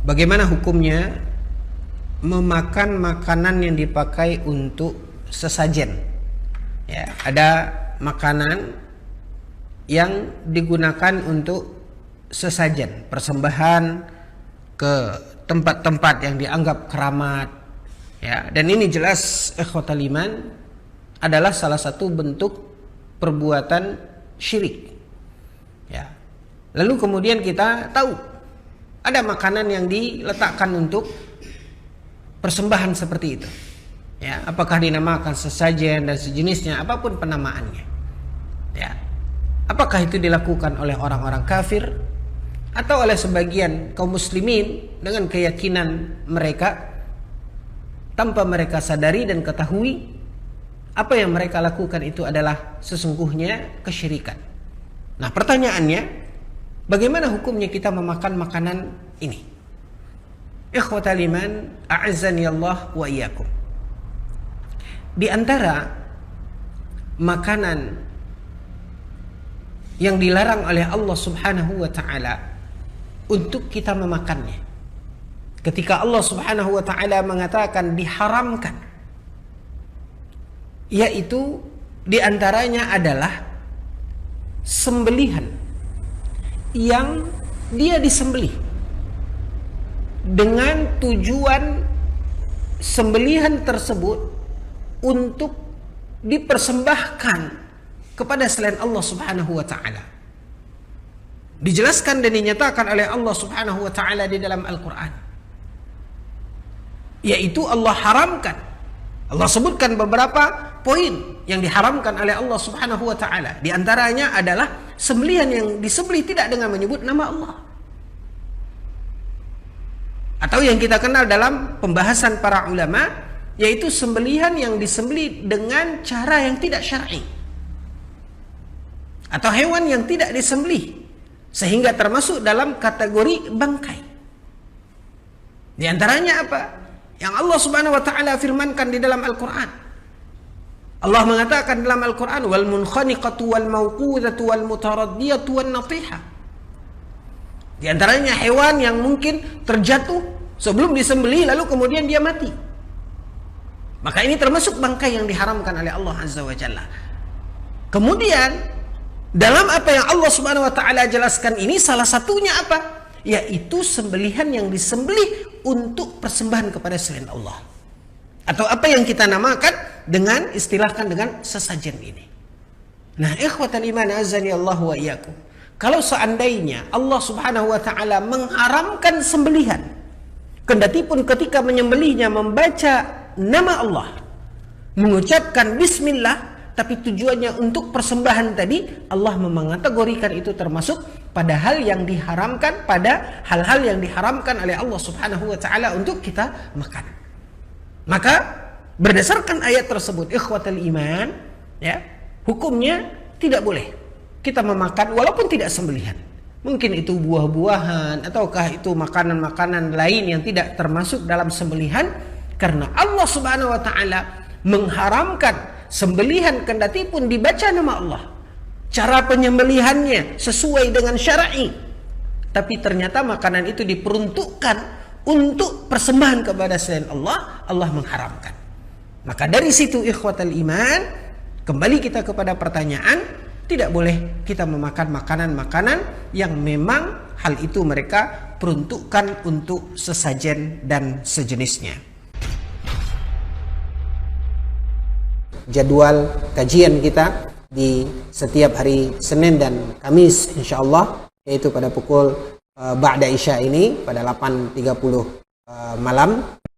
Bagaimana hukumnya memakan makanan yang dipakai untuk sesajen? Ya, ada makanan yang digunakan untuk sesajen, persembahan ke tempat-tempat yang dianggap keramat. Ya, dan ini jelas ikhwatal iman adalah salah satu bentuk perbuatan syirik. Ya. Lalu kemudian kita tahu ada makanan yang diletakkan untuk persembahan seperti itu. Ya, apakah dinamakan sesajen dan sejenisnya, apapun penamaannya. Ya. Apakah itu dilakukan oleh orang-orang kafir atau oleh sebagian kaum muslimin dengan keyakinan mereka tanpa mereka sadari dan ketahui apa yang mereka lakukan itu adalah sesungguhnya kesyirikan. Nah, pertanyaannya, bagaimana hukumnya kita memakan makanan ini? Ikhwatal iman, a'azzani Allah wa iyyakum. Di antara makanan yang dilarang oleh Allah Subhanahu wa taala untuk kita memakannya, ketika Allah Subhanahu wa taala mengatakan diharamkan, yaitu di antaranya adalah sembelihan yang dia disembelih dengan tujuan sembelihan tersebut untuk dipersembahkan kepada selain Allah Subhanahu wa taala. Dijelaskan dan dinyatakan oleh Allah Subhanahu wa taala di dalam Al-Qur'an, yaitu Allah haramkan. Allah sebutkan beberapa poin yang diharamkan oleh Allah Subhanahu wa taala. Di antaranya adalah sembelihan yang disembelih tidak dengan menyebut nama Allah, atau yang kita kenal dalam pembahasan para ulama, yaitu sembelihan yang disembelih dengan cara yang tidak syar'i, atau hewan yang tidak disembelih sehingga termasuk dalam kategori bangkai. Di antaranya apa? Yang Allah Subhanahu wa taala firmankan di dalam Al-Qur'an. Allah mengatakan dalam Al-Qur'an, wal munkhaniqatu wal mawqudatu wal mutaraddiyatu wan natihah. Di antaranya hewan yang mungkin terjatuh sebelum disembelih lalu kemudian dia mati. Maka ini termasuk bangkai yang diharamkan oleh Allah Azza wa Jalla. Kemudian dalam apa yang Allah Subhanahu wa taala jelaskan ini, salah satunya apa? Yaitu sembelihan yang disembelih untuk persembahan kepada selain Allah, atau apa yang kita namakan dengan istilahkan dengan sesajen ini. Nah, ikhwatan iman azani Allah wa iyyakum, kalau seandainya Allah Subhanahu wa taala mengharamkan sembelihan, kendati pun ketika menyembelihnya membaca nama Allah, mengucapkan bismillah, tapi tujuannya untuk persembahan tadi, Allah mengategorikan itu termasuk pada hal yang diharamkan, pada hal-hal yang diharamkan oleh Allah Subhanahu wa taala untuk kita makan. Maka berdasarkan ayat tersebut, ikhwatal iman, ya, hukumnya tidak boleh kita memakan walaupun tidak sembelihan. Mungkin itu buah-buahan ataukah itu makanan-makanan lain yang tidak termasuk dalam sembelihan, karena Allah Subhanahu wa taala mengharamkan sembelihan kendati pun dibaca nama Allah, cara penyembelihannya sesuai dengan syar'i, tapi ternyata makanan itu diperuntukkan untuk persembahan kepada selain Allah, Allah mengharamkan. Maka dari situ ikhwatal iman, kembali kita kepada pertanyaan, tidak boleh kita memakan makanan-makanan yang memang hal itu mereka peruntukkan untuk sesajen dan sejenisnya. Jadwal kajian kita di setiap hari Senin dan Kamis insyaallah, yaitu pada pukul ba'da isya ini pada 8.30 malam